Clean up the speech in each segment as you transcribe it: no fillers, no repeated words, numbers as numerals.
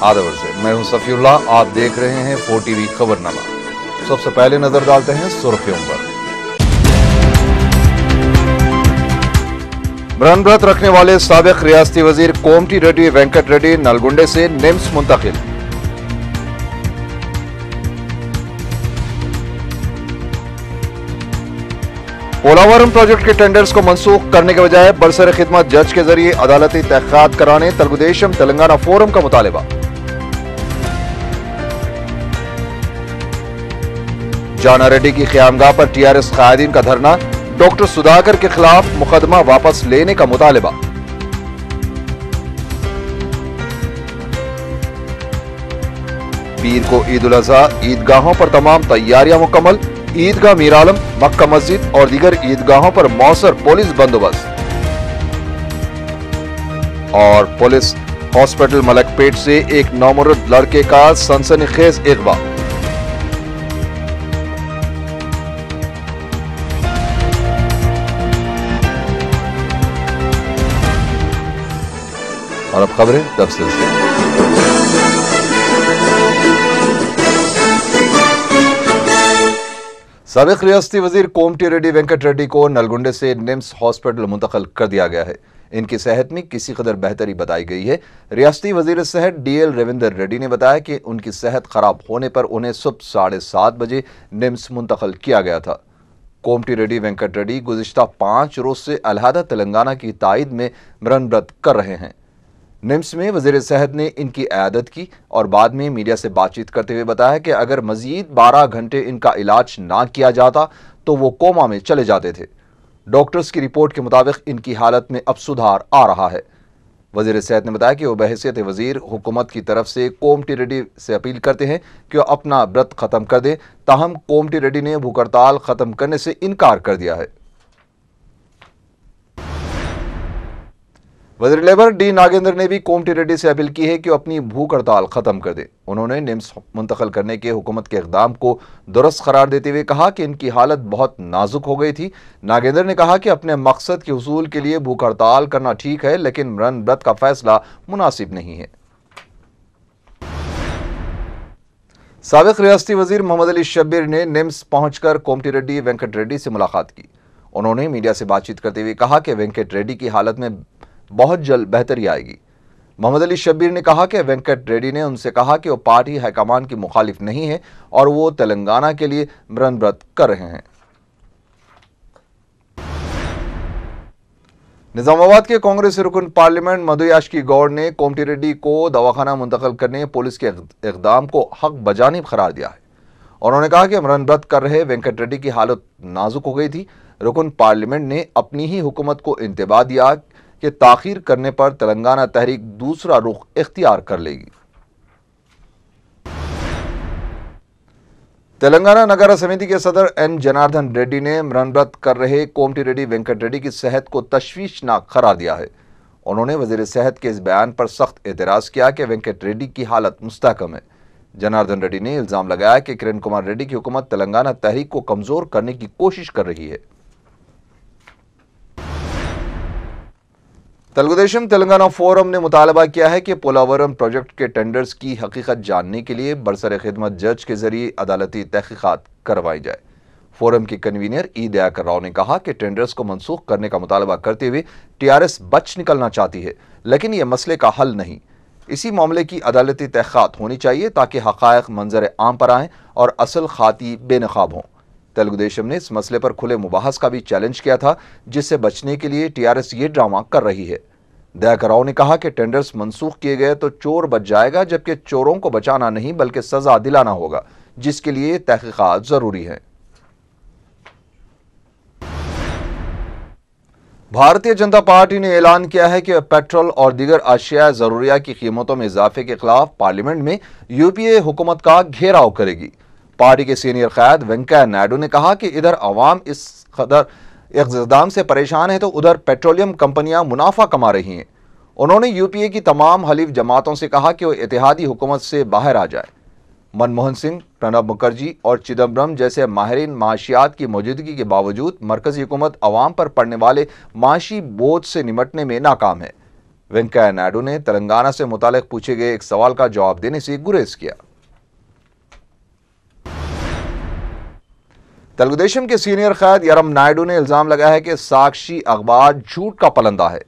आदवर से मैं हूं सफीउल्लाह, आप देख रहे हैं 4TV खबरनामा। सबसे पहले नजर डालते हैं सुर्खियों पर। मरण व्रत रखने वाले साबिक रियासती वजीर कोमटी रेड्डी वेंकट रेड्डी नलगुंडे से निम्स मुंतकिल। पोलावरम प्रोजेक्ट के टेंडर्स को मंसूख करने के बजाय बरसर खिदमत जज के जरिए अदालती तहकीकात कराने तेलुगुदेशम तेलंगाना फोरम का मुतालिबा। जाना रेड्डी की क़यामगाह पर टीआरएस कायदीन का धरना, डॉक्टर सुधाकर के खिलाफ मुकदमा वापस लेने का मुतालिबा। पीर को ईद उल अज़हा, ईदगाहों पर तमाम तैयारियां मुकम्मल। ईदगाह मीर आलम, मक्का मस्जिद और दीगर ईदगाहों पर मौसर पुलिस बंदोबस्त। और पुलिस हॉस्पिटल मलकपेट से एक नौमुर्द लड़के का सनसनीखेज अगवा। और अब खबरें तफसील से। साबिक रियासती वजीर कोमटी रेड्डी वेंकट रेड्डी को नलगुंडे से निम्स हॉस्पिटल मुंतकिल कर दिया गया है। इनकी सेहत में किसी कदर बेहतरी बताई गई है। रियासती वजीर सेहत DL रविंदर रेड्डी ने बताया कि उनकी सेहत खराब होने पर उन्हें सुबह 7:30 बजे निम्स मुंतकिल किया गया था। कोमटी रेड्डी वेंकट रेड्डी गुज़िश्ता 5 रोज से अलहदा तेलंगाना की तायद में मरण व्रत कर रहे हैं। निम्स में वजीर सेहत ने इनकी इयादत की और बाद में मीडिया से बातचीत करते हुए बताया कि अगर मजीद 12 घंटे इनका इलाज ना किया जाता तो वो कोमा में चले जाते थे। डॉक्टर्स की रिपोर्ट के मुताबिक इनकी हालत में अब सुधार आ रहा है। वजीर सेहत ने बताया कि वो बहैसियत वजीर हुकूमत की तरफ से कोमटी रेड्डी से अपील करते हैं कि वो अपना व्रत खत्म कर दे, ताहम कोमटी रेड्डी ने भूख हड़ताल खत्म करने से इनकार कर दिया है। वज़ीर लेबर D नागेंद्र ने भी कोमटी रेड्डी से अपील की है कि वो अपनी भूख हड़ताल खत्म कर दे। उन्होंने निम्स मुंतकिल करने के हुकूमत के इक़दाम को दुरुस्त करार देते हुए कहा कि इनकी हालत बहुत नाजुक हो गई थी। नागेंद्र ने कहा कि अपने मकसद के हुसूल के लिए भूख हड़ताल करना ठीक है, लेकिन मरण व्रत का फैसला मुनासिब नहीं है। साबिक रियासती वजीर मोहम्मद अली शब्बीर ने निम्स पहुंचकर कोमटी रेड्डी वेंकट रेड्डी से मुलाकात की। उन्होंने मीडिया से बातचीत करते हुए कहा कि वेंकट रेड्डी की हालत में बहुत जल्द बेहतरी आएगी। मोहम्मद अली शब्बीर ने कहा कि वेंकट रेड्डी ने उनसे कहा कि वो पार्टी हाईकमान की मुखालिफ नहीं है और वो तेलंगाना के लिए मरण व्रत कर रहे हैं। निजामाबाद के कांग्रेस रुकन पार्लियामेंट मधु याशकी गौड़ ने कोमटी रेड्डी को दवाखाना मुंतकिल करने पुलिस के इक़दाम को हक बजानिब करार दिया है। उन्होंने कहा कि मरण व्रत कर रहे वेंकट रेड्डी की हालत नाजुक हो गई थी। रुकन पार्लियामेंट ने अपनी ही हुकूमत को इंतबाह दिया कि ताखीर करने पर तेलंगाना तहरीक दूसरा रुख इख्तियार कर लेगी। तेलंगाना नगर समिति के सदर N जनार्दन रेड्डी ने मरण व्रत कर रहे कोमटी रेड्डी वेंकट रेड्डी की सेहत को तशवीशनाक करार दिया है। उन्होंने वजीर सेहत के इस बयान पर सख्त एतराज किया कि वेंकट रेड्डी की हालत मुस्तहकम है। जनार्दन रेड्डी ने इल्जाम लगाया कि किरण कुमार रेड्डी की हुकूमत तेलंगाना तहरीक को कमजोर करने की कोशिश कर रही है। तेलुगुदेशम तेलंगाना फोरम ने मुतालबा किया है कि पोलावरम प्रोजेक्ट के टेंडर्स की हकीकत जानने के लिए बरसर खिदमत जज के जरिए अदालती तहकीकात करवाई जाए। फोरम के कन्वीनर E दयाकर राव ने कहा कि टेंडर्स को मनसूख करने का मुतालबा करते हुए TRS बच निकलना चाहती है, लेकिन यह मसले का हल नहीं। इसी मामले की अदालती तहकीकात होनी चाहिए ताकि हक़ाइक़ मंजर आम पर आएँ और असल खाती बेनकाब हों। तेलुगुदेशम ने इस मसले पर खुले मुबाहस का भी चैलेंज किया था, जिससे बचने के लिए TRS ये ड्रामा कर रही है। दयाकर राव ने कहा कि टेंडर्स मनसूख किए गए तो चोर बच जाएगा, जबकि चोरों को बचाना नहीं बल्कि सजा दिलाना होगा, जिसके लिए तहकीकात जरूरी है। भारतीय जनता पार्टी ने ऐलान किया है कि पेट्रोल और दीगर अशिया जरूरिया की कीमतों में इजाफे के खिलाफ पार्लियामेंट में UPA हुकूमत का घेराव करेगी। पार्टी के सीनियर क़याद वेंकैया नायडू ने कहा कि इधर अवाम इस कदर इक़्तिदाम से परेशान है तो उधर पेट्रोलियम कंपनियां मुनाफा कमा रही हैं। उन्होंने UPA की तमाम हलीफ जमातों से कहा कि वो इत्तेहादी हुकूमत से बाहर आ जाए। मनमोहन सिंह, प्रणब मुखर्जी और चिदम्बरम जैसे माहिरीन माशियात की मौजूदगी के बावजूद मरकजी हुकूमत अवाम पर पड़ने वाले माशी बोझ से निमटने में नाकाम है। वेंकैया नायडू ने तेलंगाना से मुतालिक पूछे गए एक सवाल का जवाब देने से गुरेज किया। तेलुगुदेशम के सीनियर कैद यरम नायडू ने इल्जाम लगाया है कि साक्षी अखबार झूठ का पलंदा है।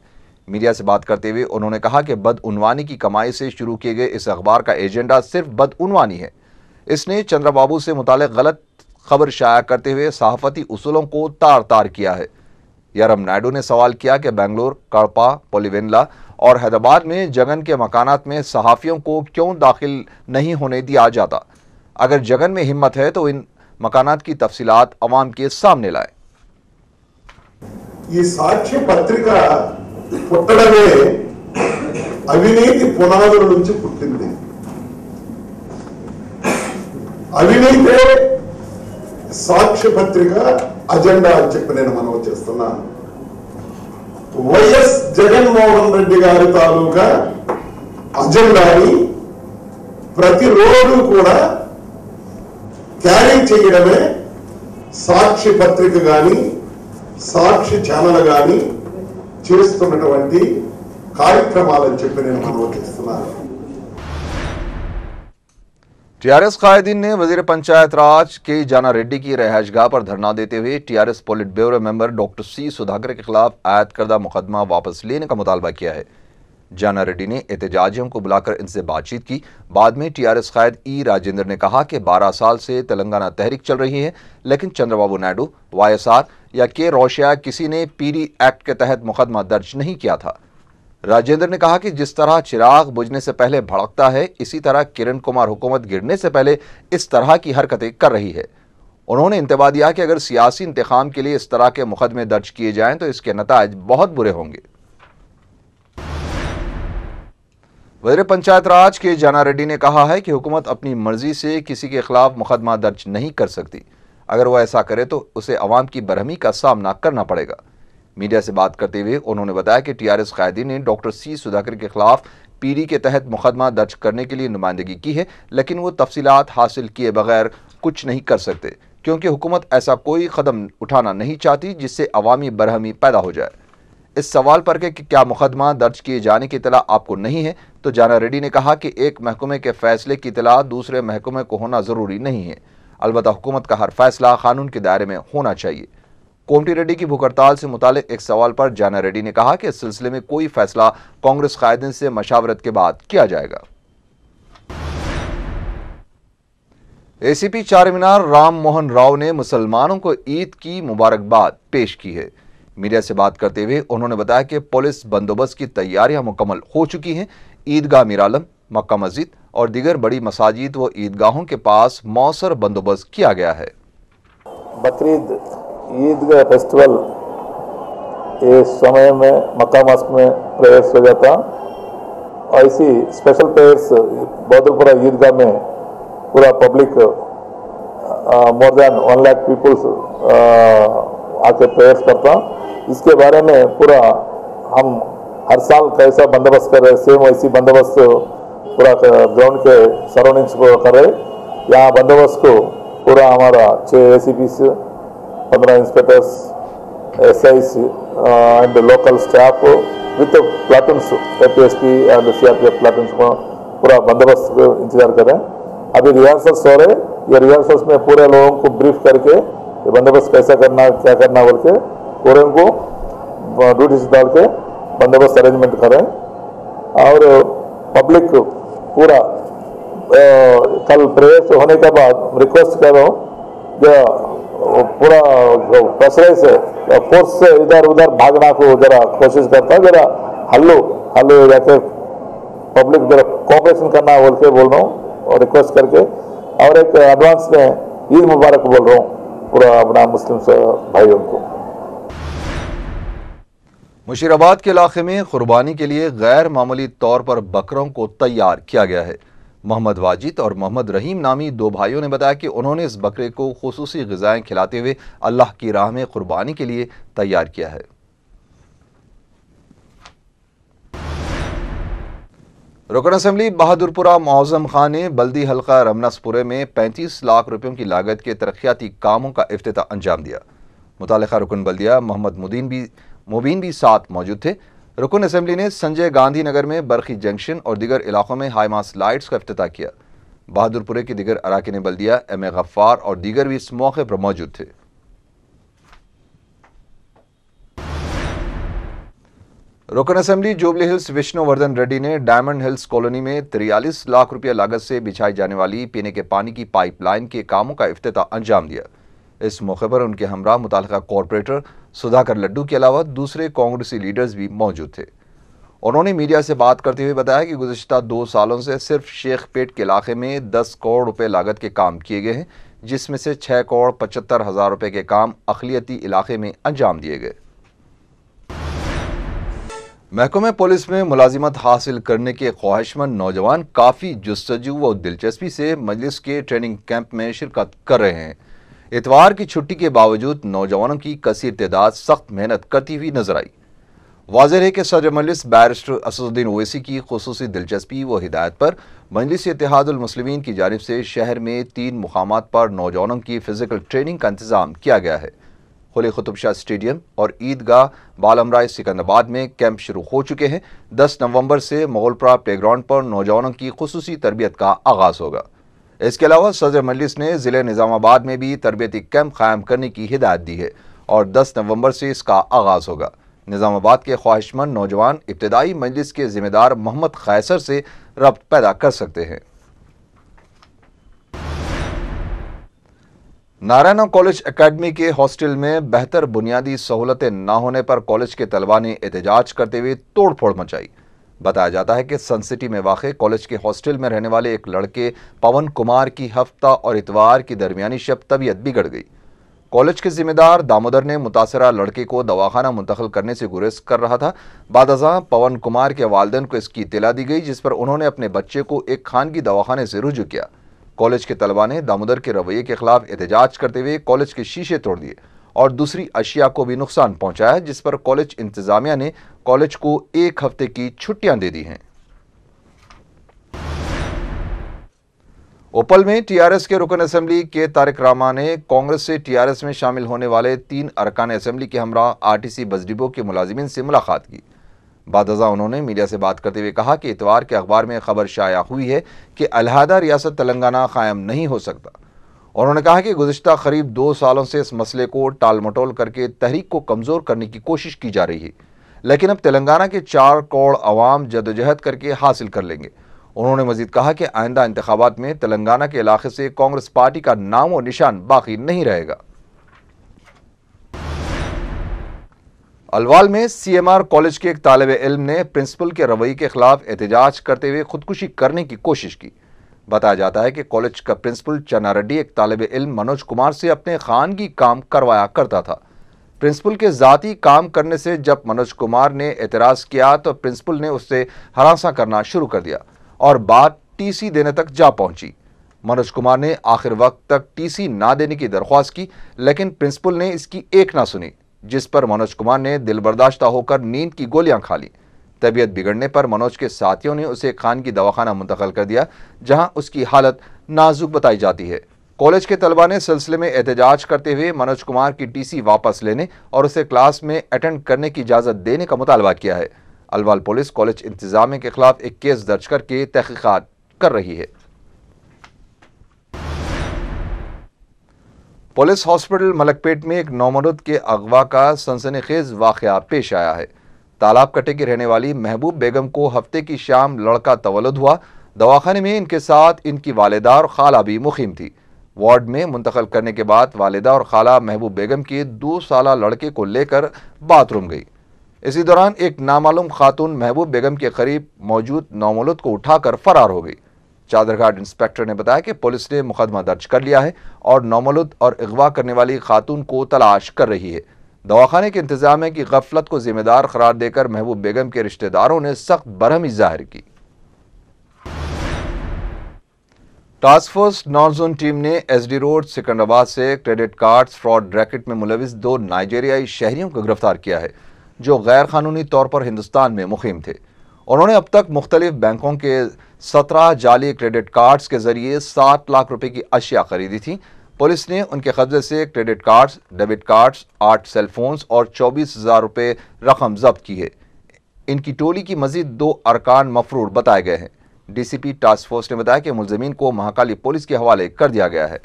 मीडिया से बात करते हुए उन्होंने कहा कि बदउनवानी की कमाई से शुरू किए गए इस अखबार का एजेंडा सिर्फ बदउनवानी है। इसने चंद्रबाबू से मुतालिक गलत खबर शाया करते हुए सहाफती उसूलों को तार तार किया है। यरम नायडू ने सवाल किया कि बेंगलुरु, कड़पा, पुलिवेंदला और हैदराबाद में जगन के मकानात में सहाफियों को क्यों दाखिल नहीं होने दिया जाता। अगर जगन में हिम्मत है तो इन मकानात की तफसीलात अवाम के सामने लाए। ఈ సాక్ష్య పత్రిక పుట్టడమే అవినీతి పునాదుల నుంచి పుట్టింది. అవినీతే సాక్ష్య పత్రిక అజెండా అని చెప్పి నేను మనవి చేస్తున్నాను. వైఎస్ జగన్మోహన్ రెడ్డి గారి తాలూకా అజెండాని ప్రతిరోజు కూడా క్యారీ చేయడమే సాక్షి పత్రిక గాని సాక్షి ఛానల్ గాని చేస్తున్నటువంటి కార్యక్రమాలని చెప్పి నేను మనవి చేస్తున్నాను. टीआरएस कायदीन ने वजीर पंचायत राज के जाना रेड्डी की रहायशगाह पर धरना देते हुए TRS polit bureau member doctor C Sudhakar के खिलाफ आयद करदा मुकदमा वापस लेने का मुतालबा किया है। जाना रेड्डी ने एहतजाजियों को बुलाकर इनसे बातचीत की। बाद में टीआरएस कायद ई राजेंद्र ने कहा कि 12 साल से तेलंगाना तहरीक चल रही है, लेकिन चंद्रबाबू नायडू, वाईएसआर या के रोशिया किसी ने पीडी एक्ट के तहत मुकदमा दर्ज नहीं किया था। राजेंद्र ने कहा कि जिस तरह चिराग बुझने से पहले भड़कता है, इसी तरह किरण कुमार हुकूमत गिरने से पहले इस तरह की हरकतें कर रही है। उन्होंने इंतबा दिया कि अगर सियासी इंतखाम के लिए इस तरह के मुकदमे दर्ज किए जाएं तो इसके नताइज बहुत बुरे होंगे। वज़ीर पंचायत राज के जाना रेड्डी ने कहा है कि हुकूमत अपनी मर्जी से किसी के खिलाफ मुकदमा दर्ज नहीं कर सकती। अगर वह ऐसा करे तो उसे अवाम की बरहमी का सामना करना पड़ेगा। मीडिया से बात करते हुए उन्होंने बताया कि टीआरएस कायदी ने डॉक्टर सी सुधाकर के खिलाफ पीडी के तहत मुकदमा दर्ज करने के लिए नुमाइंदगी की है, लेकिन वो तफसीलात हासिल किए बगैर कुछ नहीं कर सकते, क्योंकि हुकूमत ऐसा कोई कदम उठाना नहीं चाहती जिससे अवामी बरहमी पैदा हो जाए। इस सवाल पर कि क्या मुकदमा दर्ज किए जाने की इतला आपको नहीं है, तो जाना रेड्डी ने कहा कि एक महकमे के फैसले की इतला दूसरे महकमे को होना ज़रूरी नहीं है। अलबत्ता हुकूमत का हर फैसला कानून के दायरे में होना चाहिए। कोमटी रेड्डी की भूख हड़ताल से मुतालिक एक सवाल पर जाना रेड्डी ने कहा कि इस सिलसिले में कोई फैसला कांग्रेस कायदीन से मशावरत के बाद किया जाएगा। एसीपी चारमीनार राम मोहन राव ने मुसलमानों को ईद की मुबारकबाद पेश की है। मीडिया से बात करते हुए उन्होंने बताया कि पुलिस बंदोबस्त की तैयारियां मुकम्मल हो चुकी हैं। ईदगाह मीरालम, मक्का मस्जिद और दीगर बड़ी मसाजिद व ईदगाहों के पास मौसर बंदोबस्त किया गया है। बकरीद ईद का फेस्टिवल इस समय में मक्का मस्जिद में प्रेयर्स हो जाता, और ऐसी स्पेशल प्रेयर्स बहादुरपुरा ईदगाह में पूरा public more than 1 lakh peoples आके प्रेयर्स करता। इसके बारे में पूरा हम हर साल कैसा बंदोबस्त कर रहे, सेम वैसी बंदोबस्त पूरा ग्राउंड के सराउंडिंग्स को कर रहे। यहाँ बंदोबस्त को पूरा हमारा 6 ACPs, 15 inspectors, SIs and local staff with platoons, APSP and CRPF platoons को पूरा बंदोबस्त इंतजार कर रहे हैं। अभी रिहर्सल्स हो रहे, ये रिहर्सल्स में पूरे लोगों को ब्रीफ करके ये बंदोबस्त कैसा करना, क्या करना बोल के पूरे उनको ड्यूटीज डाल के बंदोबस्त अरेंजमेंट कर रहे हैं। और पब्लिक पूरा कल प्रेयर्स होने के बाद रिक्वेस्ट कर रहा हूँ जो पूरा प्रेशराइज से फोर्स से इधर उधर भागना को जरा कोशिश करता है, जरा हल्लो जाके पब्लिक जरा कोऑपरेशन करना बोल के बोल रहा हूँ और रिक्वेस्ट करके। और एक एडवांस में ईद मुबारक बोल रहा हूँ पूरा अपना मुस्लिम भाइयों को। मुशीराबाद के इलाके में कुर्बानी के लिए गैर मामूली तौर पर बकरों को तैयार किया गया है। मोहम्मद वाजिद और मोहम्मद रहीम नामी 2 भाइयों ने बताया कि उन्होंने इस बकरे को खुसूसी ग़िज़ाएं खिलाते हुए अल्लाह की राह में कुर्बानी के लिए तैयार किया है। रुकन असम्बली बहादुरपुरा मौज़म खान ने बल्दी हल्का रमनसपुरे में 35 लाख रुपयों की लागत के तरक्याती कामों का इफ्तिताह अंजाम दिया। मुतालिका रुकन बल्दिया मोहम्मद मुबीन भी साथ मौजूद थे। रुकन असेंबली ने संजय गांधी नगर में बरखी जंक्शन और दीगर इलाकों में हाईमास लाइट्स का इफ्तिताह किया। बहादुरपुरे के दीगर अराकीन बल्दिया एम.ए. गफ्फार और दीगर भी इस मौके पर मौजूद थे। रुकन assembly jubilee hills Vishnuvardhana Reddy ने डायमंड हिल्स कॉलोनी में 43 लाख रुपया लागत से बिछाई जाने वाली पीने के पानी की पाइपलाइन के कामों का इफ्तिताह अंजाम दिया। इस मौके पर उनके हमरा मुताल्लिका कॉरपोरेटर सुधाकर लड्डू के अलावा दूसरे कांग्रेसी लीडर्स भी मौजूद थे। उन्होंने मीडिया से बात करते हुए बताया कि गुज़िश्ता 2 सालों से सिर्फ शेखपेट के इलाके में 10 करोड़ रुपए लागत के काम किए गए हैं, जिसमें से 6 करोड़ 75 हज़ार रुपए के काम अक़लियती इलाके में अंजाम दिए गए। महकमे पुलिस में मुलाजिमत हासिल करने के ख्वाहिशमंद नौजवान काफ़ी जुस्तजू व दिलचस्पी से मजलिस के ट्रेनिंग कैंप में शिरकत कर रहे हैं। इतवार की छुट्टी के बावजूद नौजवानों की कसीर तादाद सख्त मेहनत करती हुई नजर आई। वाज़ेह है कि सदर मजलिस बैरिस्टर असदुद्दीन ओवैसी की खुसूसी दिलचस्पी व हिदायत पर मजलिस इत्तेहादुल मुस्लिमीन की जानिब से शहर में 3 मुकामात पर नौजवानों की फिजिकल ट्रेनिंग का इंतजाम किया गया है। खुले कुतुब शाह स्टेडियम और ईदगाह बालमराय सिकंदराबाद में कैंप शुरू हो चुके हैं। 10 नवंबर से मोगलपुरा प्लेग्राउंड पर नौजवानों की खुसूसी तरबियत का आगाज होगा। इसके अलावा सदर मजलिस ने ज़िले निज़ामाबाद में भी तरबियती कैंप कायम करने की हिदायत दी है और 10 नवंबर से इसका आगाज होगा। निज़ामाबाद के ख्वाहिशमंद नौजवान इब्तदाई मजलिस के जिम्मेदार मोहम्मद खैसर से रब्त पैदा कर सकते हैं। नारायणा कॉलेज एकेडमी के हॉस्टल में बेहतर बुनियादी सहूलतें न होने पर कॉलेज के तलबा ने एहतजाज करते हुए तोड़फोड़ मचाई। बताया जाता है कि सन सिटी में वाक़े कॉलेज के हॉस्टल में रहने वाले एक लड़के पवन कुमार की हफ्ता और इतवार की दरमियानी शब तबीयत बिगड़ गई। कॉलेज के जिम्मेदार दामोदर ने मुतासरा लड़के को दवाखाना मुंतकिल करने से गुरेज कर रहा था। बादअज़ां पवन कुमार के वालिदैन को इसकी इत्तला दी गई, जिस पर उन्होंने अपने बच्चे को एक खानगी दवाखाने से रुजू किया। कॉलेज के तलबा ने दामोदर के रवैये के खिलाफ एहतजाज करते हुए कॉलेज के शीशे तोड़ दिए और दूसरी अशिया को भी नुकसान पहुंचाया, जिस पर कॉलेज इंतजामिया ने कॉलेज को 1 हफ्ते की छुट्टियां दे दी हैं। ओपल में टीआरएस के रुकन असेंबली के तारिक रामा ने कांग्रेस से टीआरएस में शामिल होने वाले 3 अरकान असेंबली के हमरा आरटीसी बस डिपो के मुलाजिमीन से मुलाकात की। बादअज़ां उन्होंने मीडिया से बात करते हुए कहा कि इतवार के अखबार में खबर शाया हुई है कि अलहदा रियासत तेलंगाना कायम नहीं हो सकता। उन्होंने कहा कि गुज़िश्ता करीब 2 सालों से इस मसले को टाल मटोल करके तहरीक को कमज़ोर करने की कोशिश की जा रही है, लेकिन अब तेलंगाना के 4 करोड़ अवाम जदोजहद करके हासिल कर लेंगे। उन्होंने मजीद कहा कि आइंदा इंतखाबात में तेलंगाना के इलाके से कांग्रेस पार्टी का नाम और निशान बाकी नहीं रहेगा। अलवाल में सीएमआर कॉलेज के एक तालिब इल्म ने प्रिंसिपल के रवैये के खिलाफ एहतजाज करते हुए खुदकुशी करने की कोशिश की। बताया जाता है कि कॉलेज का प्रिंसिपल चन्ना रेड्डी एक तालिब इल्म मनोज कुमार से अपने खानगी काम करवाया करता था। प्रिंसिपल के ज़ाती काम करने से जब मनोज कुमार ने एतराज़ किया तो प्रिंसिपल ने उससे हरासा करना शुरू कर दिया और बात टीसी देने तक जा पहुंची। मनोज कुमार ने आखिर वक्त तक टीसी ना देने की दरख्वास्त की, लेकिन प्रिंसिपल ने इसकी एक ना सुनी, जिस पर मनोज कुमार ने दिल बर्दाश्ता होकर नींद की गोलियां खा ली। तबीयत बिगड़ने पर मनोज के साथियों ने उसे खानगी दवाखाना मुंतकिल कर दिया, जहां उसकी हालत नाजुक बताई जाती है। कॉलेज के तलबा ने सिलसिले में एहतजाज करते हुए मनोज कुमार की टीसी वापस लेने और उसे क्लास में अटेंड करने की इजाज़त देने का मुतालबा किया है। अलवाल पुलिस कॉलेज इंतजामिया के खिलाफ एक केस दर्ज करके तहकीकात कर रही है। पुलिस हॉस्पिटल मलकपेट में एक नौमरुद के अगवा का सनसनीखेज वाकया पेश आया है। तालाब कटे की रहने वाली महबूब बेगम को हफ्ते की शाम लड़का तवल्लुद हुआ। दवाखाने में इनके साथ इनकी वालिदा और खाला भी मुकीम थी। वार्ड में मुंतकिल करने के बाद वालिदा और खाला महबूब बेगम के 2 साला लड़के को लेकर बाथरूम गई। इसी दौरान एक नामालूम खातून महबूब बेगम के करीब मौजूद नौमौलूद को उठाकर फरार हो गई। चादरघाट इंस्पेक्टर ने बताया कि पुलिस ने मुकदमा दर्ज कर लिया है और नौमौलूद और अगवा करने वाली खातून को तलाश कर रही है। दवाखाने के इंतजामिया की गफलत को जिम्मेदार करार देकर महबूब बेगम के रिश्तेदारों ने सख्त बरहमी जाहिर की। Task force north zone team ने एसडी रोड सिकंदराबाद से क्रेडिट कार्ड्स फ्रॉड रैकेट में मुलविस 2 नाइजीरियाई शहरियों को गिरफ्तार किया है, जो गैर कानूनी तौर पर हिंदुस्तान में मुकीम थे। उन्होंने अब तक मुख्तलिफ बैंकों के 17 जाली क्रेडिट कार्ड्स के जरिए 7 लाख रुपए की अशिया खरीदी थी। पुलिस ने उनके कब्जे से credit cards, debit cards, 8 cellphones और 24,000 रुपए रकम जब्त की है। इनकी टोली की मजीद 2 अरकान मफरूर बताए गए हैं। डीसीपी टास्क फोर्स ने बताया कि मुलजिमीन को महाकाली पुलिस के हवाले कर दिया गया है।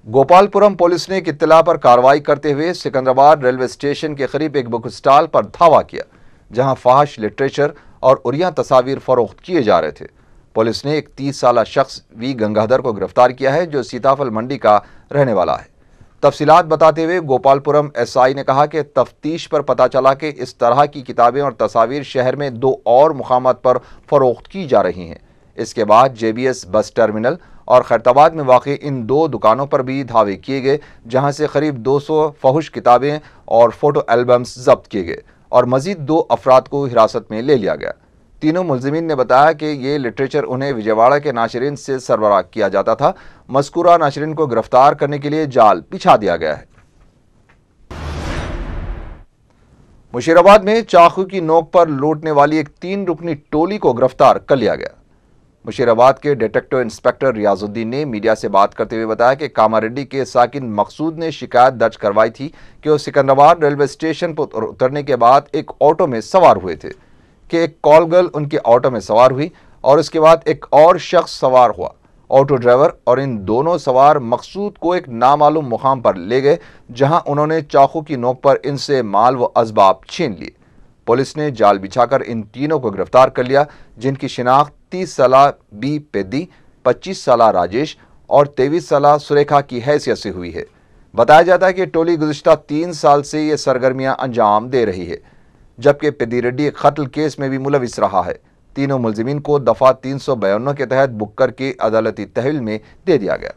गोपालपुरम पुलिस ने एक इत्तला पर कार्रवाई करते हुए सिकंदराबाद रेलवे स्टेशन के करीब एक बुक स्टॉल पर धावा किया, जहां फाहिश लिटरेचर और उरिया तस्वीर फरोख्त किए जा रहे थे। पुलिस ने एक 30 साल शख्स वी गंगाधर को गिरफ्तार किया है, जो सीताफल मंडी का रहने वाला है। तफसीलात बताते हुए गोपालपुरम एसआई ने कहा कि तफ्तीश पर पता चला कि इस तरह की किताबें और तस्वीर शहर में 2 और मुकामात पर फरोख्त की जा रही हैं। इसके बाद जेबीएस बस टर्मिनल और खैरताबाद में वाक़ इन 2 दुकानों पर भी धावे किए गए, जहां से करीब 200 फहुश किताबें और फोटो एल्बम्स जब्त किए गए और मजीद 2 अफराद को हिरासत में ले लिया गया। तीनों मुलजिमीन ने बताया कि ये लिटरेचर उन्हें विजयवाड़ा के नाशरीन से सरबराह किया जाता था। मज़कूरा नाशरीन को गिरफ्तार करने के लिए जाल बिछा दिया गया है। मुशीराबाद में चाकू की नोक पर लूटने वाली एक 3 रुकनी टोली को गिरफ्तार कर लिया गया। मुशीराबाद के डिटेक्टिव इंस्पेक्टर रियाजुद्दीन ने मीडिया से बात करते हुए बताया कि कामारेड्डी के साकिन मकसूद ने शिकायत दर्ज करवाई थी कि वो सिकंदराबाद रेलवे स्टेशन पर उतरने के बाद एक ऑटो में सवार हुए थे कि एक कॉल गर्ल उनके ऑटो में सवार हुई और उसके बाद एक और शख्स सवार हुआ। ऑटो ड्राइवर और इन दोनों सवार मकसूद को एक नामालूम मुकाम पर ले गए, जहां उन्होंने चाकू की नोक पर इनसे माल व असबाब छीन लिए। पुलिस ने जाल बिछाकर इन तीनों को गिरफ्तार कर लिया, जिनकी शिनाख्त 30 साला बी पेद्दी, 25 साला राजेश और 23 साला सुरेखा की हैसियत से हुई है। बताया जाता है कि टोली गुज़िश्ता 3 साल से ये सरगर्मियां अंजाम दे रही है, जबकि पेद्दी एक कत्ल केस में भी मुलविस रहा है। तीनों मुलजिमीन को दफा 352 के तहत बुक करके अदालती तहवील में दे दिया गया।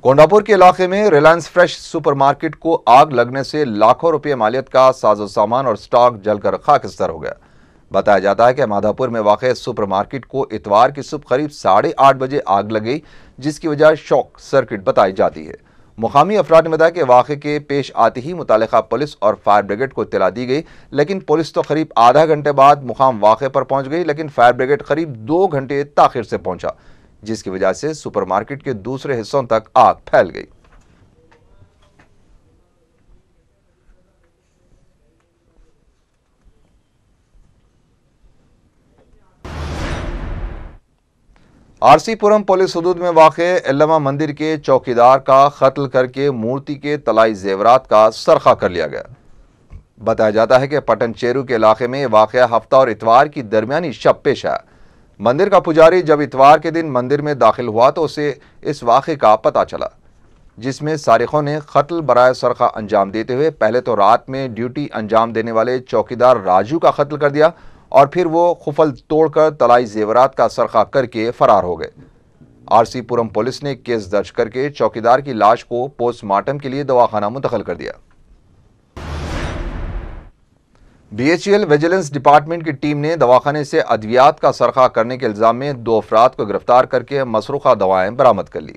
कोंडापुर के इलाके में रिलायंस फ्रेश सुपरमार्केट को आग लगने से लाखों रुपये मालियत का साजो सामान और स्टॉक जलकर खाकस्तर हो गया। बताया जाता है कि माधापुर में वाक़ सुपरमार्केट को इतवार की सुबह करीब 8:30 बजे आग लग गई, जिसकी वजह शॉक सर्किट बताई जाती है। मुकामी अफराद ने बताया कि वाक़े के पेश आते ही मुतालिका पुलिस और फायर ब्रिगेड को इत्तला दी गई, लेकिन पुलिस तो करीब आधा घंटे बाद मुकाम वाक़े पर पहुंच गई, लेकिन फायर ब्रिगेड करीब 2 घंटे ताखिर से पहुंचा, जिसकी वजह से सुपरमार्केट के दूसरे हिस्सों तक आग फैल गई। आरसीपुरम पुलिस हदूद में वाक़े एल्लमा मंदिर के चौकीदार का कत्ल करके मूर्ति के तलाई जेवरात का सरखा कर लिया गया। बताया जाता है कि पटनचेरू के इलाके में वाक़या हफ्ता और इतवार की दरमियानी शब पेश आया। मंदिर का पुजारी जब इतवार के दिन मंदिर में दाखिल हुआ तो उसे इस वाक़े का पता चला, जिसमें सारिकों ने कत्ल बराए सरखा अंजाम देते हुए पहले तो रात में ड्यूटी अंजाम देने वाले चौकीदार राजू का कत्ल कर दिया और फिर वो खुफल तोड़कर तलाई जेवरात का सरखा करके फरार हो गए। आरसीपुरम पुलिस ने केस दर्ज करके चौकीदार की लाश को पोस्टमार्टम के लिए दवाखाना मुंतकिल कर दिया। बीएचईएल विजिलेंस डिपार्टमेंट की टीम ने दवाखाने से अद्वियात का सरखा करने के इल्जाम में 2 अफराद को गिरफ्तार करके मसरूखा दवाएं बरामद कर ली।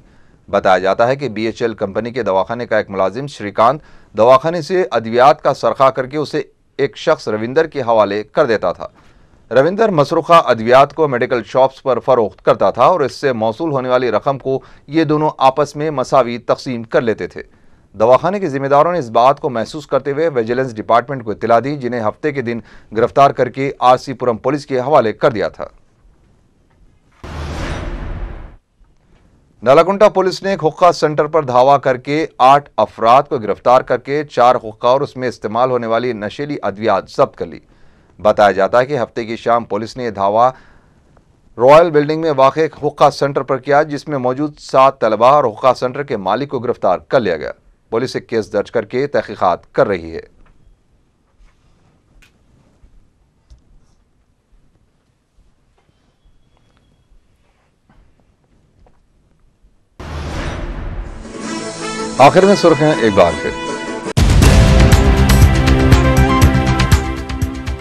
बताया जाता है कि बीएचईएल कंपनी के दवाखाने का एक मुलाजिम श्रीकांत दवाखाने से अद्वियात का सरखा करके उसे एक शख्स रविंदर के हवाले कर देता था। रविंदर मसरूखा अद्वियात को मेडिकल शॉप्स पर फरोख्त करता था और इससे मौसूल होने वाली रकम को ये दोनों आपस में मसावी तकसीम कर लेते थे। दवाखाने के जिम्मेदारों ने इस बात को महसूस करते हुए विजिलेंस डिपार्टमेंट को इत्तला दी, जिन्हें हफ्ते के दिन गिरफ्तार करके आरसीपुरम पुलिस के हवाले कर दिया था। नालाकुंटा पुलिस ने एक हुक्का सेंटर पर धावा करके 8 अफराद को गिरफ्तार करके 4 हुक्का और उसमें इस्तेमाल होने वाली नशीली अद्वियात जब्त कर ली। बताया जाता है कि हफ्ते की शाम पुलिस ने धावा रॉयल बिल्डिंग में वाक़ एक हुक्का सेंटर पर किया, जिसमें मौजूद 7 तलबा और हुक्का सेंटर के मालिक को गिरफ्तार कर लिया गया। पुलिस एक केस दर्ज करके तहकीकात कर रही है। आखिर में सुर्खियां एक बार फिर।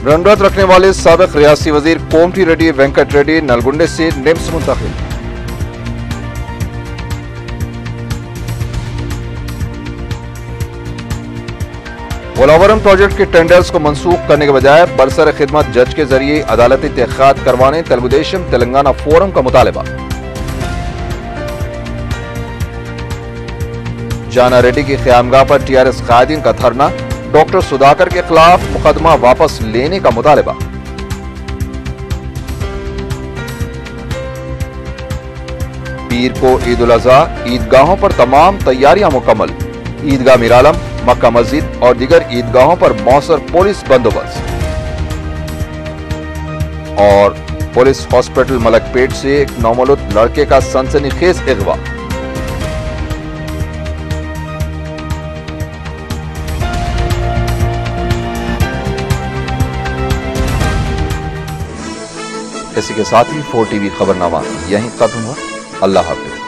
रनरत रखने वाले साबिक रियासती वजीर कोमटी रेड्डी वेंकट रेड्डी नलगुंडे से निम्स मुंतकिल। पोलावरम प्रोजेक्ट के टेंडर्स को मंसूख करने के बजाय बरसर खिदमत जज के जरिए अदालती तहकीकात करवाने तेलुगुदेशम तेलंगाना फोरम का मुतालबा। जाना रेड्डी की क़यामगाह पर टीआरएस कायदीन का धरना, डॉक्टर सुधाकर के खिलाफ मुकदमा वापस लेने का मुतालबा। पीर को ईद उल अज़हा, ईदगाहों पर तमाम तैयारियां मुकम्मल। ईदगाह मीरालम, मक्का मस्जिद और दीगर ईदगाहों पर मौसर पुलिस बंदोबस्त। और पुलिस हॉस्पिटल मलकपेट से एक नौमौलूद लड़के का सनसनीखेज अगवा। इसी के साथ ही 4 टीवी खबरनामा यहीं खत्म हुआ। अल्लाह हाफिज।